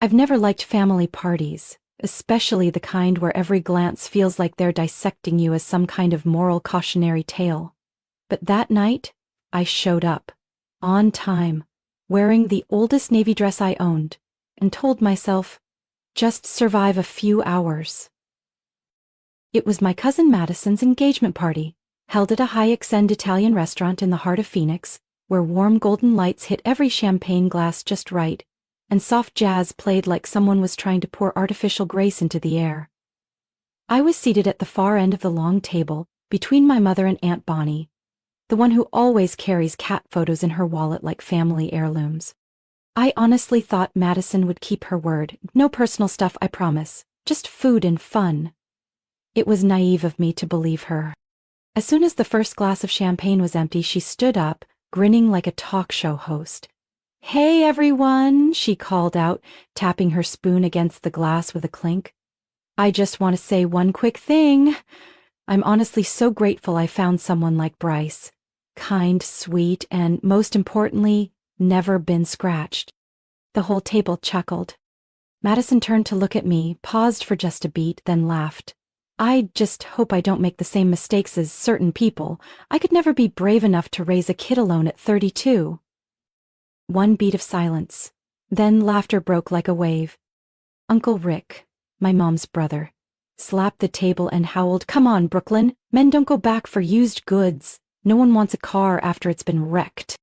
I've never liked family parties, especially the kind where every glance feels like they're dissecting you as some kind of moral cautionary tale. But that night, I showed up, on time, wearing the oldest navy dress I owned, and told myself, just survive a few hours. It was my cousin Madison's engagement party, held at a high-end Italian restaurant in the heart of Phoenix, where warm golden lights hit every champagne glass just right, and soft jazz played like someone was trying to pour artificial grace into the air. I was seated at the far end of the long table, between my mother and Aunt Bonnie, the one who always carries cat photos in her wallet like family heirlooms. I honestly thought Madison would keep her word. No personal stuff, I promise. Just food and fun. It was naive of me to believe her. As soon as the first glass of champagne was empty, she stood up, grinning like a talk show host. "Hey, everyone," she called out, tapping her spoon against the glass with a clink. "I just want to say one quick thing. I'm honestly so grateful I found someone like Bryce. Kind, sweet, and, most importantly, never been scratched." The whole table chuckled. Madison turned to look at me, paused for just a beat, then laughed. "I just hope I don't make the same mistakes as certain people. I could never be brave enough to raise a kid alone at 32. One beat of silence. Then laughter broke like a wave. Uncle Rick, my mom's brother, slapped the table and howled, "Come on, Brooklyn. Men don't go back for used goods. No one wants a car after it's been wrecked."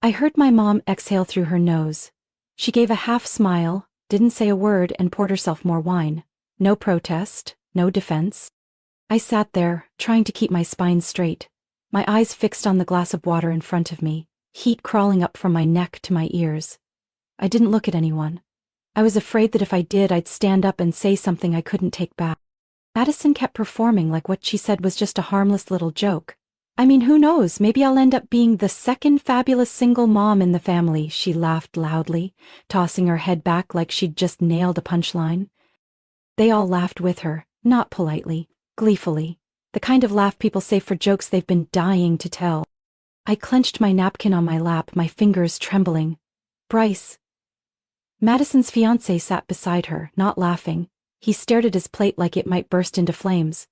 I heard my mom exhale through her nose. She gave a half smile, didn't say a word, and poured herself more wine. No protest, no defense. I sat there, trying to keep my spine straight, my eyes fixed on the glass of water in front of me, heat crawling up from my neck to my ears. I didn't look at anyone. I was afraid that if I did, I'd stand up and say something I couldn't take back. Madison kept performing like what she said was just a harmless little joke. "I mean, who knows, maybe I'll end up being the second fabulous single mom in the family," she laughed loudly, tossing her head back like she'd just nailed a punchline. They all laughed with her, not politely, gleefully, the kind of laugh people say for jokes they've been dying to tell. I clenched my napkin on my lap, my fingers trembling. "Bryce." Madison's fiancé sat beside her, not laughing. He stared at his plate like it might burst into flames.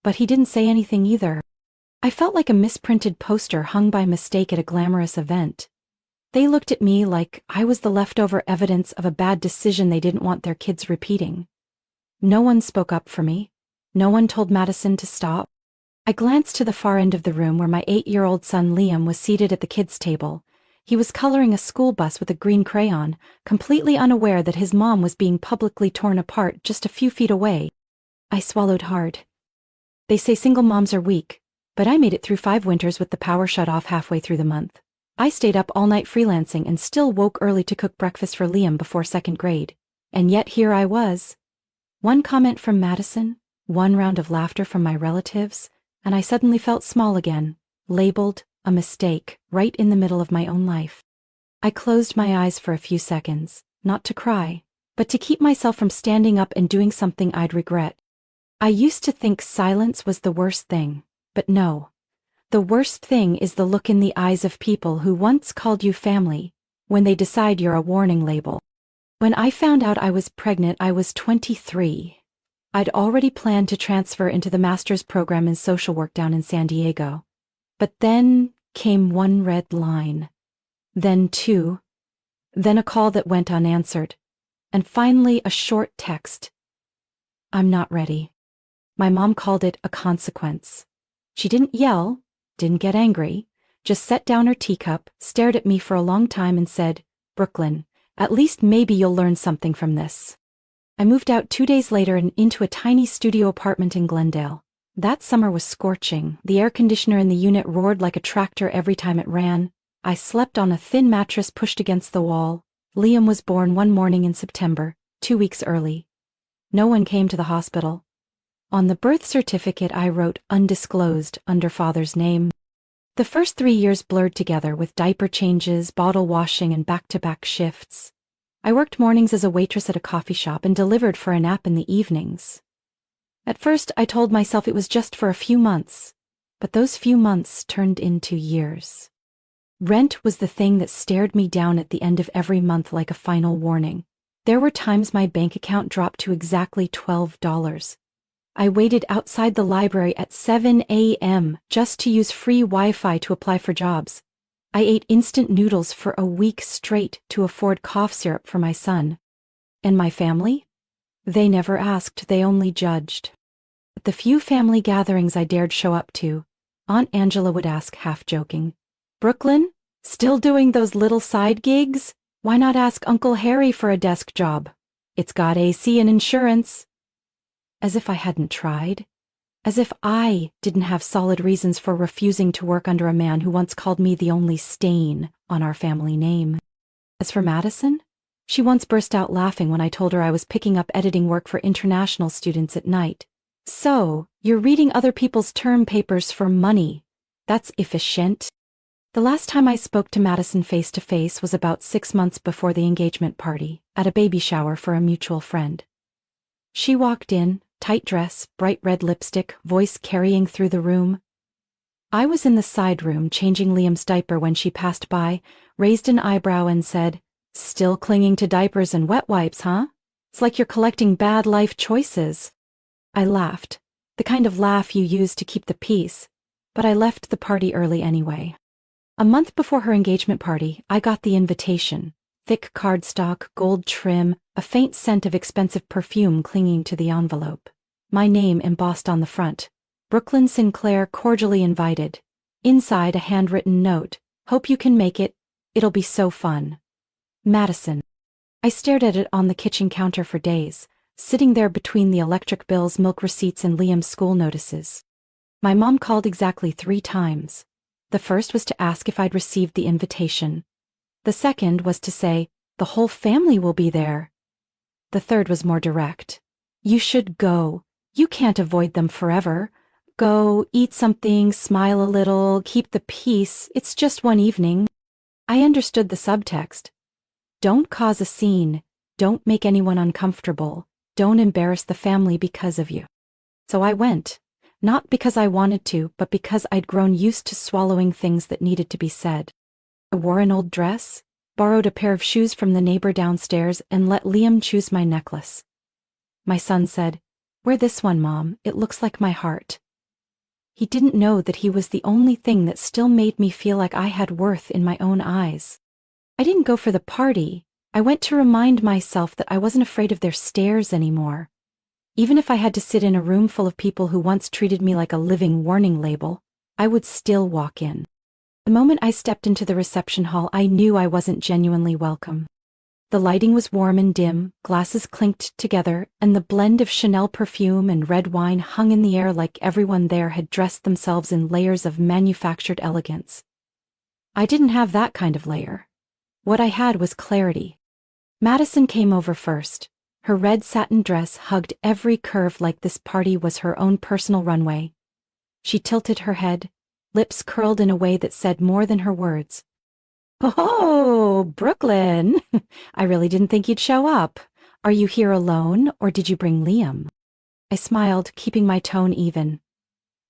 But he didn't say anything either. I felt like a misprinted poster hung by mistake at a glamorous event. They looked at me like I was the leftover evidence of a bad decision they didn't want their kids repeating. No one spoke up for me. No one told Madison to stop. I glanced to the far end of the room where my 8-year-old son Liam was seated at the kids' table. He was coloring a school bus with a green crayon, completely unaware that his mom was being publicly torn apart just a few feet away. I swallowed hard. They say single moms are weak, but I made it through 5 winters with the power shut off halfway through the month. I stayed up all night freelancing and still woke early to cook breakfast for Liam before 2nd grade. And yet here I was. One comment from Madison, one round of laughter from my relatives, and I suddenly felt small again, labeled a mistake, right in the middle of my own life. I closed my eyes for a few seconds, not to cry, but to keep myself from standing up and doing something I'd regret. I used to think silence was the worst thing, but no. The worst thing is the look in the eyes of people who once called you family, when they decide you're a warning label. When I found out I was pregnant, I was 23. I'd already planned to transfer into the master's program in social work down in San Diego. But then came one red line. Then 2. Then a call that went unanswered. And finally a short text. "I'm not ready." My mom called it a consequence. She didn't yell, didn't get angry, just set down her teacup, stared at me for a long time and said, "Brooklyn, at least maybe you'll learn something from this." I moved out 2 days later and into a tiny studio apartment in Glendale. That summer was scorching. The air conditioner in the unit roared like a tractor every time it ran. I slept on a thin mattress pushed against the wall. Liam was born one morning in September, 2 weeks early. No one came to the hospital. On the birth certificate I wrote undisclosed under father's name. The first 3 years blurred together with diaper changes, bottle washing, and back-to-back shifts. I worked mornings as a waitress at a coffee shop and delivered for a nap in the evenings. At first, I told myself it was just for a few months, but those few months turned into years. Rent was the thing that stared me down at the end of every month like a final warning. There were times my bank account dropped to exactly $12. I waited outside the library at 7 a.m. just to use free Wi-Fi to apply for jobs. I ate instant noodles for a week straight to afford cough syrup for my son. And my family? They never asked, they only judged. At the few family gatherings I dared show up to, Aunt Angela would ask, half joking, "Brooklyn, still doing those little side gigs? Why not ask Uncle Harry for a desk job? It's got AC and insurance." As if I hadn't tried. As if I didn't have solid reasons for refusing to work under a man who once called me the only stain on our family name. As for Madison, she once burst out laughing when I told her I was picking up editing work for international students at night. "So, you're reading other people's term papers for money. That's efficient." The last time I spoke to Madison face to face was about 6 months before the engagement party, at a baby shower for a mutual friend. She walked in, tight dress, bright red lipstick, voice carrying through the room. I was in the side room changing Liam's diaper when she passed by, raised an eyebrow and said, "Still clinging to diapers and wet wipes, huh? It's like you're collecting bad life choices." I laughed, the kind of laugh you use to keep the peace, but I left the party early anyway. A month before her engagement party, I got the invitation. Thick cardstock, gold trim, a faint scent of expensive perfume clinging to the envelope. My name embossed on the front. Brooklyn Sinclair cordially invited. Inside a handwritten note. "Hope you can make it. It'll be so fun. Madison." I stared at it on the kitchen counter for days, sitting there between the electric bills, milk receipts, and Liam's school notices. My mom called exactly 3 times. The first was to ask if I'd received the invitation. The second was to say, "The whole family will be there." The third was more direct. "You should go. You can't avoid them forever. Go, eat something, smile a little, keep the peace. It's just one evening." I understood the subtext. Don't cause a scene. Don't make anyone uncomfortable. Don't embarrass the family because of you. So I went. Not because I wanted to, but because I'd grown used to swallowing things that needed to be said. I wore an old dress, borrowed a pair of shoes from the neighbor downstairs, and let Liam choose my necklace. My son said, "Wear this one, Mom. It looks like my heart." He didn't know that he was the only thing that still made me feel like I had worth in my own eyes. I didn't go for the party. I went to remind myself that I wasn't afraid of their stares anymore. Even if I had to sit in a room full of people who once treated me like a living warning label, I would still walk in. The moment I stepped into the reception hall, I knew I wasn't genuinely welcome. The lighting was warm and dim, glasses clinked together, and the blend of Chanel perfume and red wine hung in the air like everyone there had dressed themselves in layers of manufactured elegance. I didn't have that kind of layer. What I had was clarity. Madison came over first. Her red satin dress hugged every curve like this party was her own personal runway. She tilted her head, lips curled in a way that said more than her words. "Oh, Brooklyn! I really didn't think you'd show up. Are you here alone, or did you bring Liam?" I smiled, keeping my tone even.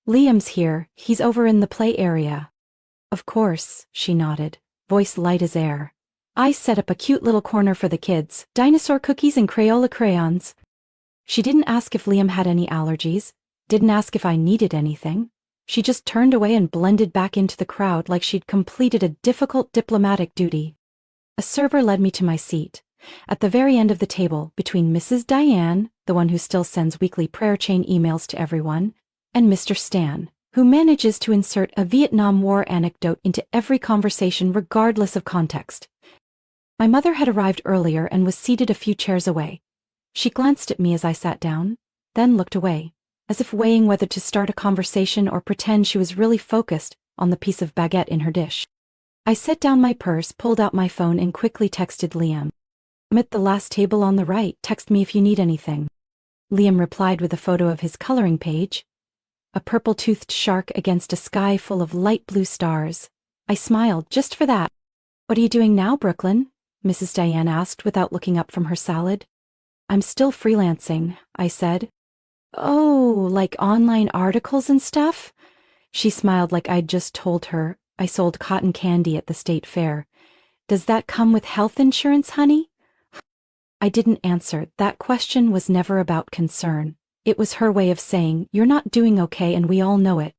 "Liam's here. He's over in the play area." "Of course," she nodded, voice light as air. "I set up a cute little corner for the kids, dinosaur cookies and Crayola crayons." She didn't ask if Liam had any allergies, didn't ask if I needed anything. She just turned away and blended back into the crowd like she'd completed a difficult diplomatic duty. A server led me to my seat, at the very end of the table, between Mrs. Diane, the one who still sends weekly prayer chain emails to everyone, and Mr. Stan, who manages to insert a Vietnam War anecdote into every conversation regardless of context. My mother had arrived earlier and was seated a few chairs away. She glanced at me as I sat down, then looked away, as if weighing whether to start a conversation or pretend she was really focused on the piece of baguette in her dish. I set down my purse, pulled out my phone, and quickly texted Liam. "I'm at the last table on the right. Text me if you need anything." Liam replied with a photo of his coloring page. A purple-toothed shark against a sky full of light blue stars. I smiled, just for that. "What are you doing now, Brooklyn?" Mrs. Diane asked without looking up from her salad. "I'm still freelancing," I said. "Oh, like online articles and stuff?" She smiled like I'd just told her I sold cotton candy at the state fair. "Does that come with health insurance, honey?" I didn't answer. That question was never about concern. It was her way of saying, "You're not doing okay and we all know it."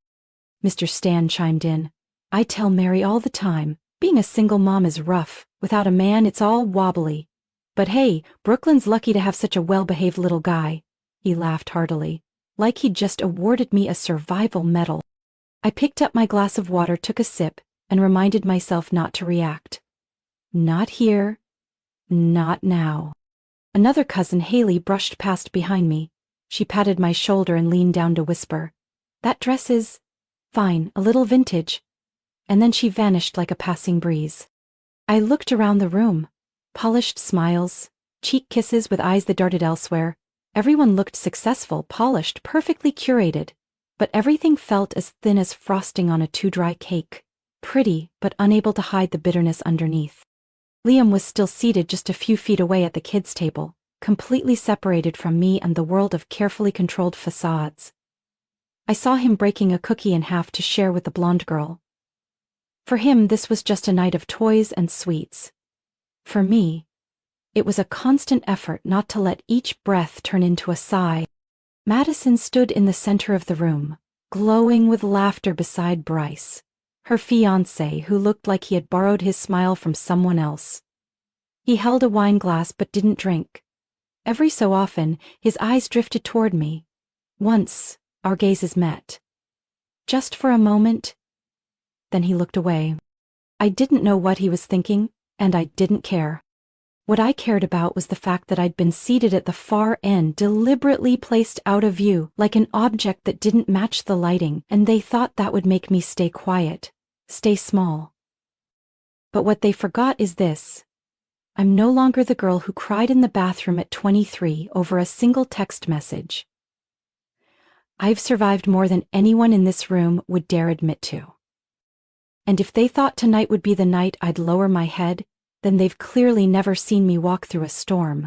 Mr. Stan chimed in. "I tell Mary all the time, being a single mom is rough. Without a man it's all wobbly. But hey, Brooklyn's lucky to have such a well-behaved little guy." He laughed heartily, like he'd just awarded me a survival medal. I picked up my glass of water, took a sip, and reminded myself not to react. Not here. Not now. Another cousin, Haley, brushed past behind me. She patted my shoulder and leaned down to whisper, "That dress is fine, a little vintage." And then she vanished like a passing breeze. I looked around the room. Polished smiles, cheek kisses with eyes that darted elsewhere. Everyone looked successful, polished, perfectly curated. But everything felt as thin as frosting on a too-dry cake. Pretty, but unable to hide the bitterness underneath. Liam was still seated just a few feet away at the kids' table, completely separated from me and the world of carefully controlled facades. I saw him breaking a cookie in half to share with the blonde girl. For him, this was just a night of toys and sweets. For me, it was a constant effort not to let each breath turn into a sigh. Madison stood in the center of the room, glowing with laughter beside Bryce, her fiancé, who looked like he had borrowed his smile from someone else. He held a wine glass but didn't drink. Every so often, his eyes drifted toward me. Once, our gazes met. Just for a moment, then he looked away. I didn't know what he was thinking, and I didn't care. What I cared about was the fact that I'd been seated at the far end, deliberately placed out of view, like an object that didn't match the lighting, and they thought that would make me stay quiet, stay small. But what they forgot is this. I'm no longer the girl who cried in the bathroom at 23 over a single text message. I've survived more than anyone in this room would dare admit to. And if they thought tonight would be the night I'd lower my head, then they've clearly never seen me walk through a storm.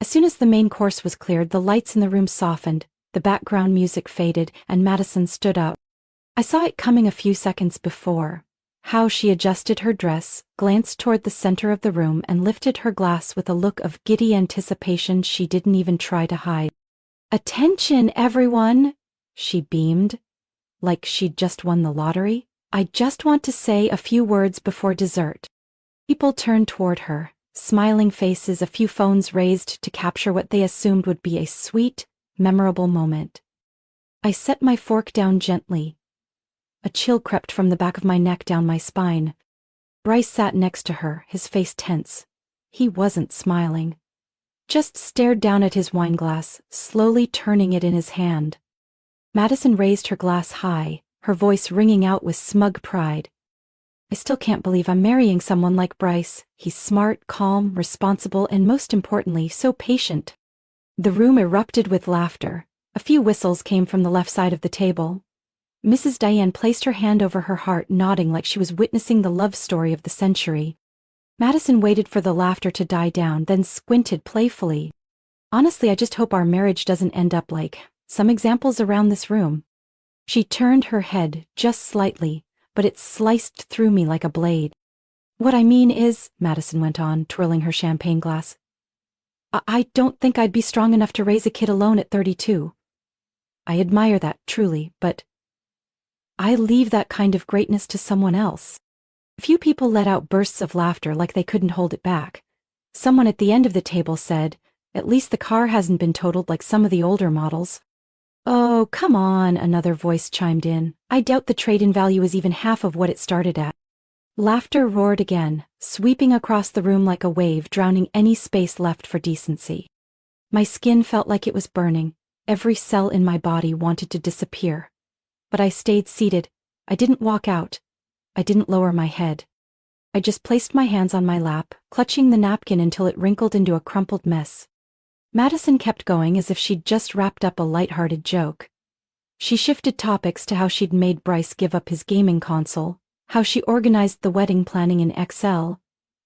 As soon as the main course was cleared, the lights in the room softened, the background music faded, and Madison stood up. I saw it coming a few seconds before. How she adjusted her dress, glanced toward the center of the room, and lifted her glass with a look of giddy anticipation she didn't even try to hide. "Attention, everyone!" she beamed, like she'd just won the lottery. "I just want to say a few words before dessert." People turned toward her, smiling faces, a few phones raised to capture what they assumed would be a sweet, memorable moment. I set my fork down gently. A chill crept from the back of my neck down my spine. Bryce sat next to her, his face tense. He wasn't smiling. Just stared down at his wine glass, slowly turning it in his hand. Madison raised her glass high, her voice ringing out with smug pride. "I still can't believe I'm marrying someone like Bryce. He's smart, calm, responsible, and most importantly, so patient." The room erupted with laughter. A few whistles came from the left side of the table. Mrs. Diane placed her hand over her heart, nodding like she was witnessing the love story of the century. Madison waited for the laughter to die down, then squinted playfully. "Honestly, I just hope our marriage doesn't end up like some examples around this room." She turned her head just slightly, but it sliced through me like a blade. "What I mean is," Madison went on, twirling her champagne glass, I don't think I'd be strong enough to raise a kid alone at 32. I admire that, truly, but I leave that kind of greatness to someone else." A few people let out bursts of laughter like they couldn't hold it back. Someone at the end of the table said, "At least the car hasn't been totaled like some of the older models." "Oh, come on," another voice chimed in. "I doubt the trade-in value is even half of what it started at." Laughter roared again, sweeping across the room like a wave, drowning any space left for decency. My skin felt like it was burning. Every cell in my body wanted to disappear. But I stayed seated. I didn't walk out. I didn't lower my head. I just placed my hands on my lap, clutching the napkin until it wrinkled into a crumpled mess. Madison kept going as if she'd just wrapped up a light-hearted joke. She shifted topics to how she'd made Bryce give up his gaming console, how she organized the wedding planning in Excel,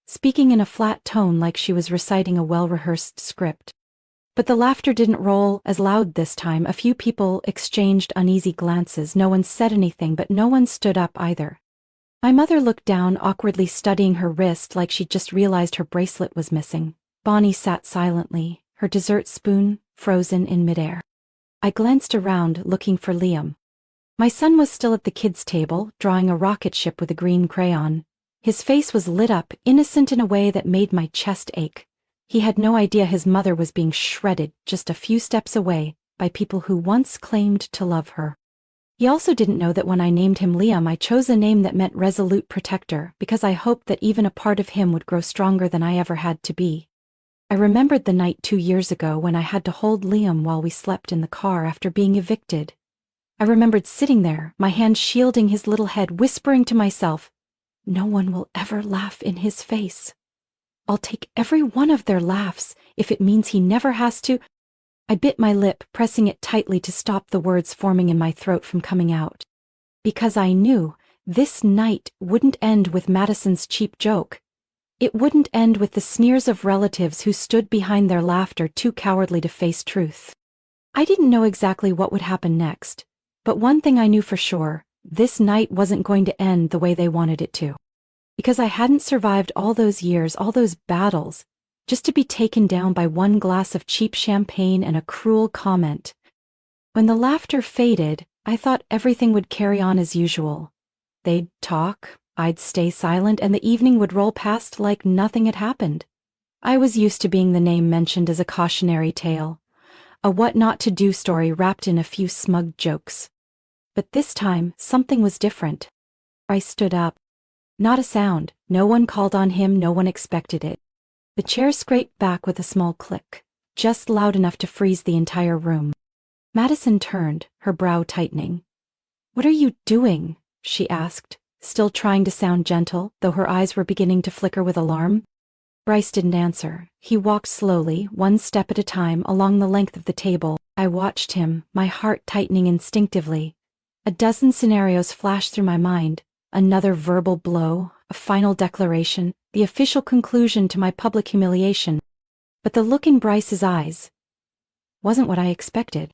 speaking in a flat tone like she was reciting a well-rehearsed script. But the laughter didn't roll as loud this time. A few people exchanged uneasy glances. No one said anything, but no one stood up either. My mother looked down, awkwardly studying her wrist like she'd just realized her bracelet was missing. Bonnie sat silently, her dessert spoon frozen in midair. I glanced around, looking for Liam. My son was still at the kids' table, drawing a rocket ship with a green crayon. His face was lit up, innocent in a way that made my chest ache. He had no idea his mother was being shredded just a few steps away by people who once claimed to love her. He also didn't know that when I named him Liam, I chose a name that meant resolute protector, because I hoped that even a part of him would grow stronger than I ever had to be. I remembered the night 2 years ago when I had to hold Liam while we slept in the car after being evicted. I remembered sitting there, my hand shielding his little head, whispering to myself, "No one will ever laugh in his face. I'll take every one of their laughs if it means he never has to." I bit my lip, pressing it tightly to stop the words forming in my throat from coming out. Because I knew this night wouldn't end with Madison's cheap joke. It wouldn't end with the sneers of relatives who stood behind their laughter too cowardly to face truth. I didn't know exactly what would happen next, but one thing I knew for sure, this night wasn't going to end the way they wanted it to. Because I hadn't survived all those years, all those battles, just to be taken down by one glass of cheap champagne and a cruel comment. When the laughter faded, I thought everything would carry on as usual. They'd talk, I'd stay silent, and the evening would roll past like nothing had happened. I was used to being the name mentioned as a cautionary tale, a what not to do story wrapped in a few smug jokes. But this time, something was different. I stood up. Not a sound, no one called on him, no one expected it. The chair scraped back with a small click, just loud enough to freeze the entire room. Madison turned, her brow tightening. "What are you doing?" she asked, still trying to sound gentle, though her eyes were beginning to flicker with alarm. Bryce didn't answer. He walked slowly, one step at a time, along the length of the table. I watched him, my heart tightening instinctively. A dozen scenarios flashed through my mind. Another verbal blow, a final declaration, the official conclusion to my public humiliation. But the look in Bryce's eyes wasn't what I expected.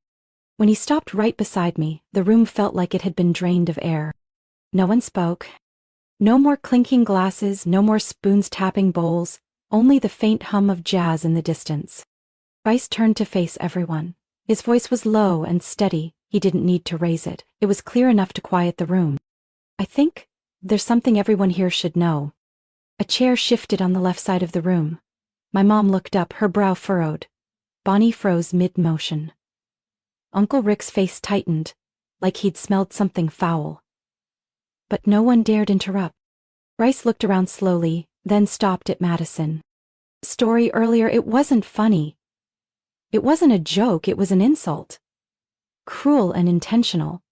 When he stopped right beside me, the room felt like it had been drained of air. No one spoke. No more clinking glasses, no more spoons tapping bowls, only the faint hum of jazz in the distance. Bryce turned to face everyone. His voice was low and steady. He didn't need to raise it. It was clear enough to quiet the room. "I think there's something everyone here should know." A chair shifted on the left side of the room. My mom looked up, her brow furrowed. Bonnie froze mid-motion. Uncle Rick's face tightened, like he'd smelled something foul. But no one dared interrupt. Bryce looked around slowly, then stopped at Madison. "Story earlier, it wasn't funny. It wasn't a joke, it was an insult. Cruel and intentional.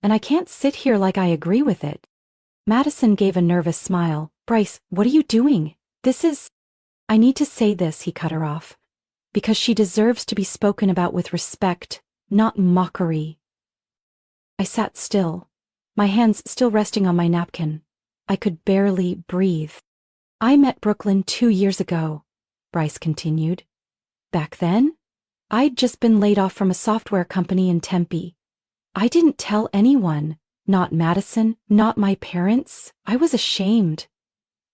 And I can't sit here like I agree with it." Madison gave a nervous smile. "Bryce, what are you doing? This is—" "I need to say this," he cut her off, "because she deserves to be spoken about with respect, not mockery." I sat still, my hands still resting on my napkin. I could barely breathe. "I met Brooklyn 2 years ago," Bryce continued. "Back then, I'd just been laid off from a software company in Tempe. I didn't tell anyone, not Madison, not my parents. I was ashamed.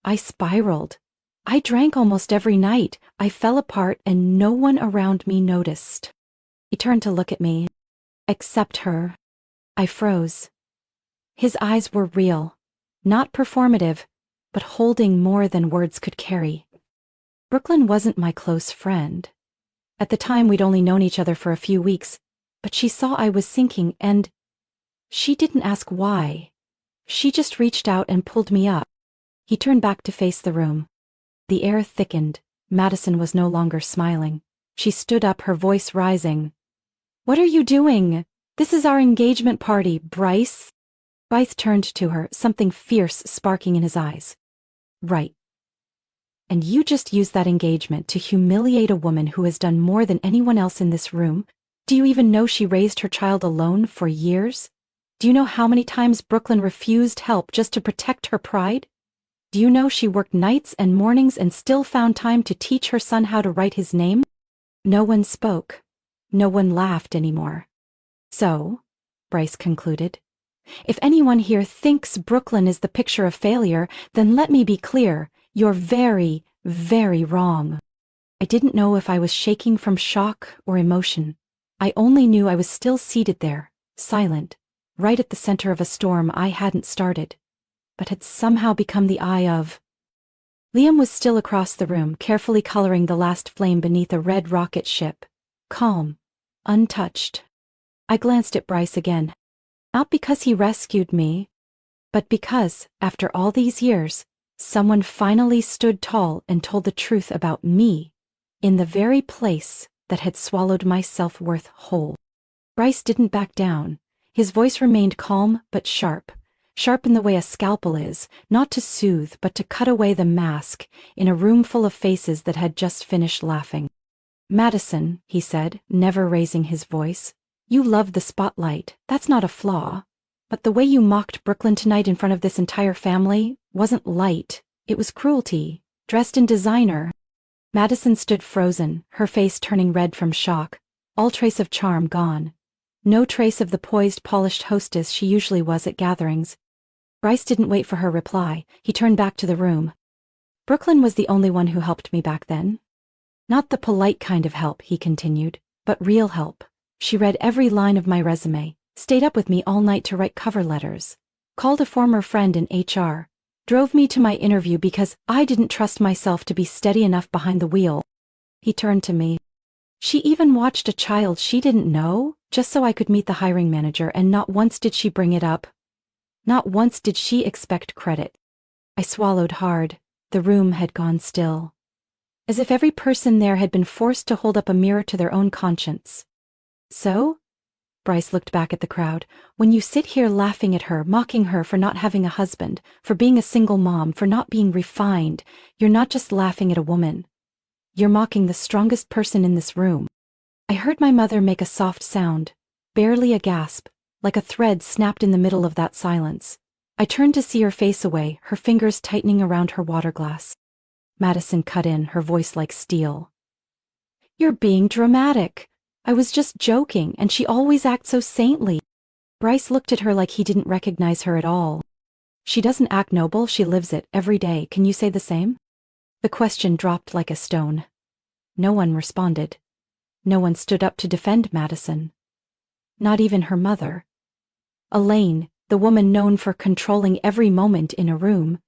I spiraled. I drank almost every night. I fell apart and no one around me noticed." He turned to look at me. "Except her." I froze. His eyes were real, not performative, but holding more than words could carry. Brooklyn wasn't my close friend. At the time, we'd only known each other for a few weeks, but she saw I was sinking and she didn't ask why. She just reached out and pulled me up. He turned back to face the room. The air thickened. Madison was no longer smiling. She stood up, her voice rising. "What are you doing? This is our engagement party, Bryce." Bryce turned to her, something fierce sparking in his eyes. "Right. And you just used that engagement to humiliate a woman who has done more than anyone else in this room? Do you even know she raised her child alone for years? Do you know how many times Brooklyn refused help just to protect her pride? Do you know she worked nights and mornings and still found time to teach her son how to write his name?" No one spoke. No one laughed anymore. "So," Bryce concluded, "if anyone here thinks Brooklyn is the picture of failure, then let me be clear, you're very, very wrong." I didn't know if I was shaking from shock or emotion. I only knew I was still seated there, silent, right at the center of a storm I hadn't started, but had somehow become the eye of. Liam was still across the room, carefully coloring the last flame beneath a red rocket ship. Calm, untouched. I glanced at Bryce again. Not because he rescued me, but because, after all these years, someone finally stood tall and told the truth about me, in the very place that had swallowed my self-worth whole. Bryce didn't back down. His voice remained calm but sharp. Sharp in the way a scalpel is, not to soothe but to cut away the mask in a room full of faces that had just finished laughing. Madison, he said, never raising his voice, you love the spotlight, that's not a flaw. But the way you mocked Brooklyn tonight in front of this entire family wasn't light, it was cruelty, dressed in designer. Madison stood frozen, her face turning red from shock, all trace of charm gone. No trace of the poised, polished hostess she usually was at gatherings. Bryce didn't wait for her reply, he turned back to the room. Brooklyn was the only one who helped me back then. Not the polite kind of help, he continued, but real help. She read every line of my resume, stayed up with me all night to write cover letters, called a former friend in HR, drove me to my interview because I didn't trust myself to be steady enough behind the wheel. He turned to me. She even watched a child she didn't know, just so I could meet the hiring manager, and not once did she bring it up. Not once did she expect credit. I swallowed hard. The room had gone still. As if every person there had been forced to hold up a mirror to their own conscience. So? Bryce looked back at the crowd. When you sit here laughing at her, mocking her for not having a husband, for being a single mom, for not being refined, you're not just laughing at a woman. You're mocking the strongest person in this room. I heard my mother make a soft sound, barely a gasp, like a thread snapped in the middle of that silence. I turned to see her face away, her fingers tightening around her water glass. Madison cut in, her voice like steel. You're being dramatic. I was just joking, and she always acts so saintly. Bryce looked at her like he didn't recognize her at all. She doesn't act noble, she lives it, every day. Can you say the same? The question dropped like a stone. No one responded. No one stood up to defend Madison. Not even her mother. Elaine, the woman known for controlling every moment in a room,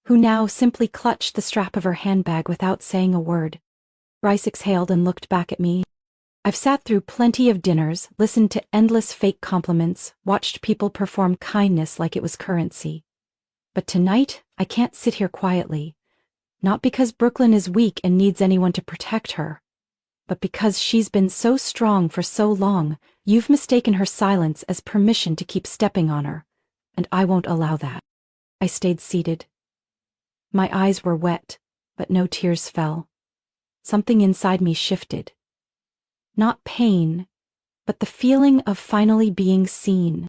who now simply clutched the strap of her handbag without saying a word. Bryce exhaled and looked back at me. I've sat through plenty of dinners, listened to endless fake compliments, watched people perform kindness like it was currency. But tonight, I can't sit here quietly. Not because Brooklyn is weak and needs anyone to protect her, but because she's been so strong for so long. You've mistaken her silence as permission to keep stepping on her, and I won't allow that. I stayed seated. My eyes were wet, but no tears fell. Something inside me shifted. Not pain, but the feeling of finally being seen.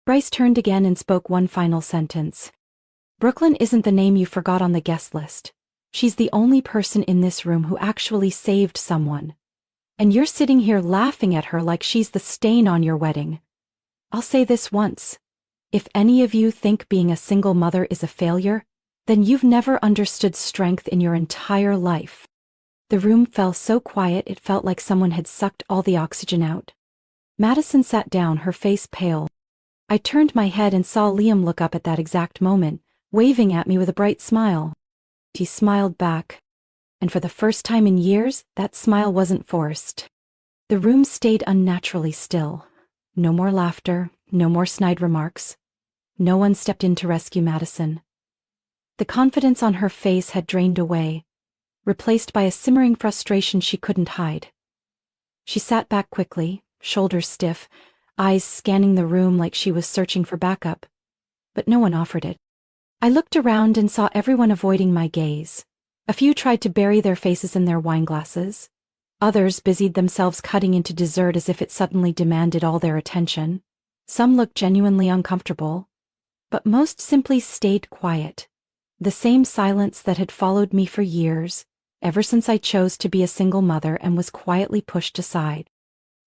Bryce turned again and spoke one final sentence. Brooklyn isn't the name you forgot on the guest list. She's the only person in this room who actually saved someone. And you're sitting here laughing at her like she's the stain on your wedding. I'll say this once. If any of you think being a single mother is a failure, then you've never understood strength in your entire life. The room fell so quiet it felt like someone had sucked all the oxygen out. Madison sat down, her face pale. I turned my head and saw Liam look up at that exact moment, waving at me with a bright smile. He smiled back. And for the first time in years, that smile wasn't forced. The room stayed unnaturally still. No more laughter, no more snide remarks. No one stepped in to rescue Madison. The confidence on her face had drained away, replaced by a simmering frustration she couldn't hide. She sat back quickly, shoulders stiff, eyes scanning the room like she was searching for backup. But no one offered it. I looked around and saw everyone avoiding my gaze. A few tried to bury their faces in their wine glasses. Others busied themselves cutting into dessert as if it suddenly demanded all their attention. Some looked genuinely uncomfortable, but most simply stayed quiet. The same silence that had followed me for years, ever since I chose to be a single mother and was quietly pushed aside.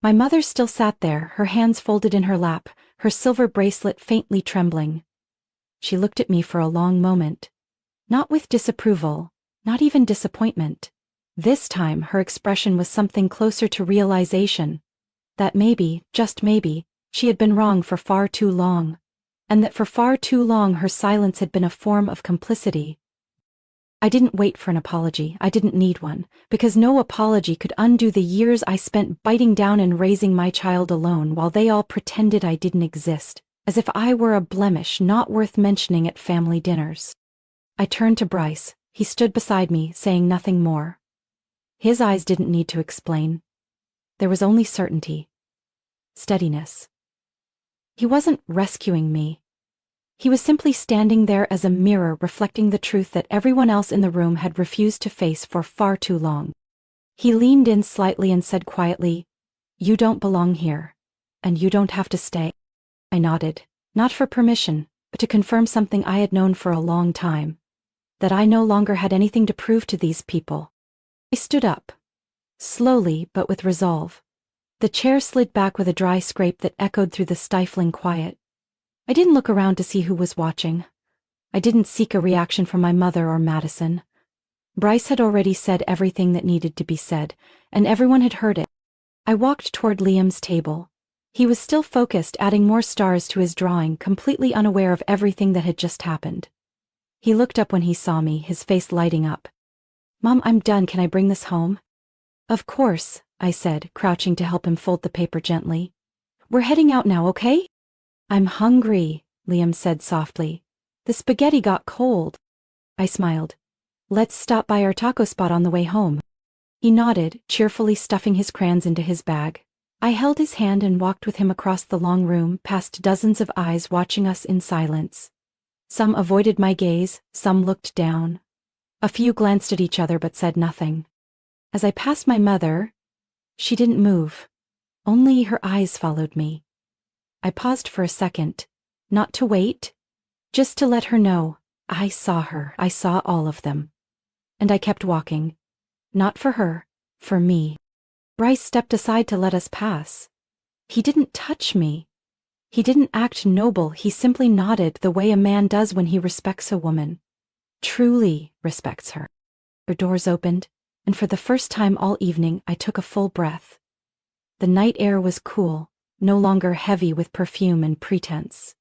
My mother still sat there, her hands folded in her lap, her silver bracelet faintly trembling. She looked at me for a long moment, not with disapproval, not even disappointment, This time her expression was something closer to realization. That maybe, just maybe, she had been wrong for far too long. And that for far too long her silence had been a form of complicity. I didn't wait for an apology, I didn't need one, because no apology could undo the years I spent biting down and raising my child alone while they all pretended I didn't exist, as if I were a blemish not worth mentioning at family dinners. I turned to Bryce. He stood beside me, saying nothing more. His eyes didn't need to explain. There was only certainty. Steadiness. He wasn't rescuing me. He was simply standing there as a mirror reflecting the truth that everyone else in the room had refused to face for far too long. He leaned in slightly and said quietly, "You don't belong here. And you don't have to stay." I nodded, not for permission, but to confirm something I had known for a long time. That I no longer had anything to prove to these people. I stood up. Slowly, but with resolve. The chair slid back with a dry scrape that echoed through the stifling quiet. I didn't look around to see who was watching. I didn't seek a reaction from my mother or Madison. Bryce had already said everything that needed to be said, and everyone had heard it. I walked toward Liam's table. He was still focused, adding more stars to his drawing, completely unaware of everything that had just happened. He looked up when he saw me, his face lighting up. "Mom, I'm done. Can I bring this home?" "Of course," I said, crouching to help him fold the paper gently. "We're heading out now, okay?" "I'm hungry," Liam said softly. "The spaghetti got cold." I smiled. "Let's stop by our taco spot on the way home." He nodded, cheerfully stuffing his crayons into his bag. I held his hand and walked with him across the long room, past dozens of eyes watching us in silence. Some avoided my gaze, some looked down. A few glanced at each other but said nothing. As I passed my mother, she didn't move. Only her eyes followed me. I paused for a second, not to wait, just to let her know I saw her, I saw all of them. And I kept walking. Not for her, for me. Bryce stepped aside to let us pass. He didn't touch me. He didn't act noble, he simply nodded the way a man does when he respects a woman. Truly respects her. Her doors opened, and for the first time all evening I took a full breath. The night air was cool, no longer heavy with perfume and pretense.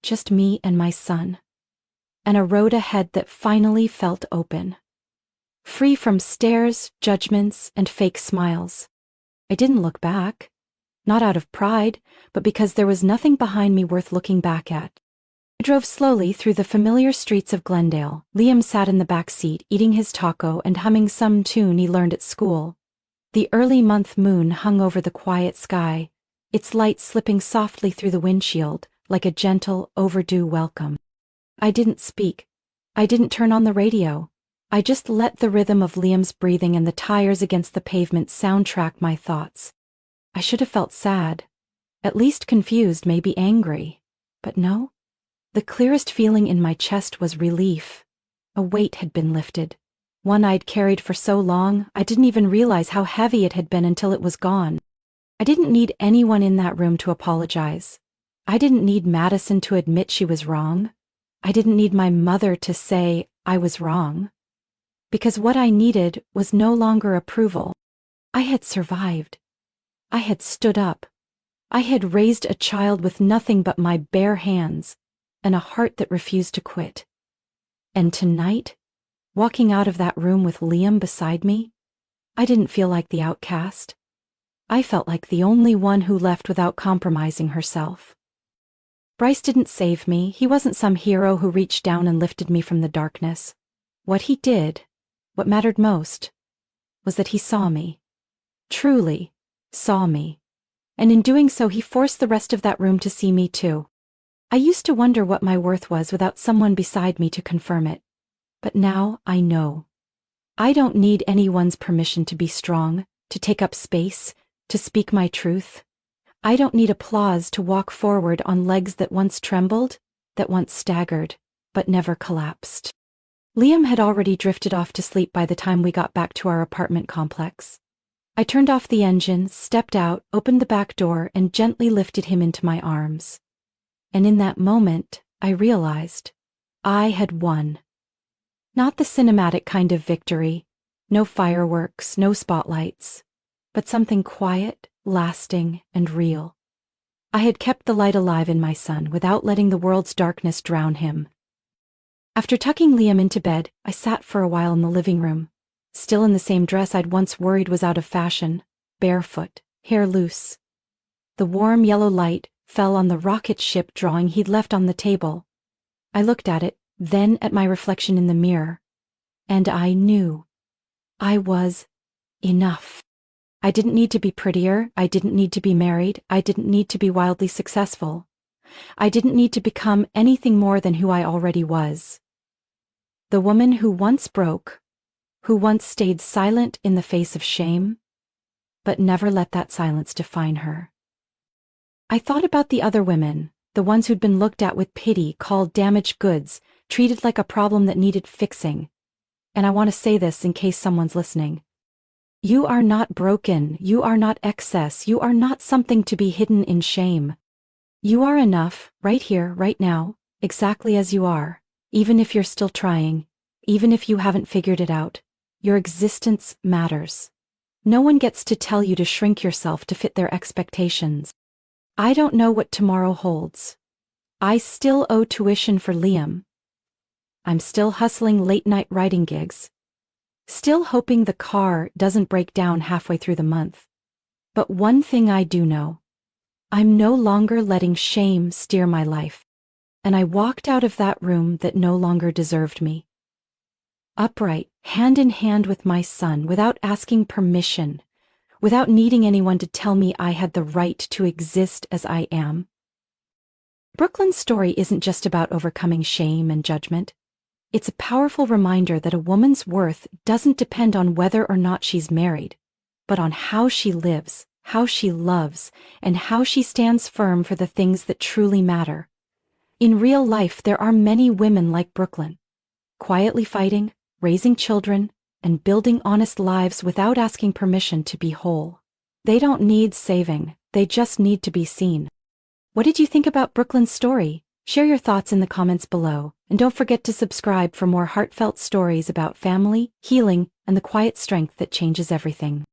Just me and my son. And a road ahead that finally felt open. Free from stares, judgments, and fake smiles. I didn't look back. Not out of pride, but because there was nothing behind me worth looking back at. I drove slowly through the familiar streets of Glendale. Liam sat in the back seat, eating his taco and humming some tune he learned at school. The early month moon hung over the quiet sky, its light slipping softly through the windshield, like a gentle, overdue welcome. I didn't speak. I didn't turn on the radio. I just let the rhythm of Liam's breathing and the tires against the pavement soundtrack my thoughts. I should have felt sad, at least confused, maybe angry. But no. The clearest feeling in my chest was relief. A weight had been lifted. One I'd carried for so long, I didn't even realize how heavy it had been until it was gone. I didn't need anyone in that room to apologize. I didn't need Madison to admit she was wrong. I didn't need my mother to say I was wrong. Because what I needed was no longer approval. I had survived. I had stood up. I had raised a child with nothing but my bare hands, and a heart that refused to quit. And tonight, walking out of that room with Liam beside me, I didn't feel like the outcast. I felt like the only one who left without compromising herself. Bryce didn't save me. He wasn't some hero who reached down and lifted me from the darkness. What he did, what mattered most, was that he saw me. Truly saw me. And in doing so he forced the rest of that room to see me too. I used to wonder what my worth was without someone beside me to confirm it. But now I know. I don't need anyone's permission to be strong, to take up space, to speak my truth. I don't need applause to walk forward on legs that once trembled, that once staggered, but never collapsed. Liam had already drifted off to sleep by the time we got back to our apartment complex. I turned off the engine, stepped out, opened the back door, and gently lifted him into my arms. And in that moment, I realized I had won. Not the cinematic kind of victory, No fireworks, no spotlights, but something quiet, lasting, and real. I had kept the light alive in my son without letting the world's darkness drown him. After tucking Liam into bed, I sat for a while in the living room, still in the same dress I'd once worried was out of fashion, barefoot, hair loose. The warm yellow light fell on the rocket ship drawing he'd left on the table. I looked at it, then at my reflection in the mirror, and I knew I was enough. I didn't need to be prettier, I didn't need to be married, I didn't need to be wildly successful. I didn't need to become anything more than who I already was. The woman who once broke, who once stayed silent in the face of shame, but never let that silence define her. I thought about the other women, the ones who'd been looked at with pity, called damaged goods, treated like a problem that needed fixing. And I want to say this in case someone's listening. You are not broken, you are not excess, you are not something to be hidden in shame. You are enough, right here, right now, exactly as you are, even if you're still trying, even if you haven't figured it out. Your existence matters. No one gets to tell you to shrink yourself to fit their expectations. I don't know what tomorrow holds. I still owe tuition for Liam. I'm still hustling late-night writing gigs. Still hoping the car doesn't break down halfway through the month. But one thing I do know. I'm no longer letting shame steer my life. And I walked out of that room that no longer deserved me. Upright, hand in hand with my son, without asking permission, without needing anyone to tell me I had the right to exist as I am. Brooklyn's story isn't just about overcoming shame and judgment. It's a powerful reminder that a woman's worth doesn't depend on whether or not she's married, but on how she lives, how she loves, and how she stands firm for the things that truly matter. In real life, there are many women like Brooklyn, quietly fighting, raising children, and building honest lives without asking permission to be whole. They don't need saving, they just need to be seen. What did you think about Brooklyn's story? Share your thoughts in the comments below, and don't forget to subscribe for more heartfelt stories about family, healing, and the quiet strength that changes everything.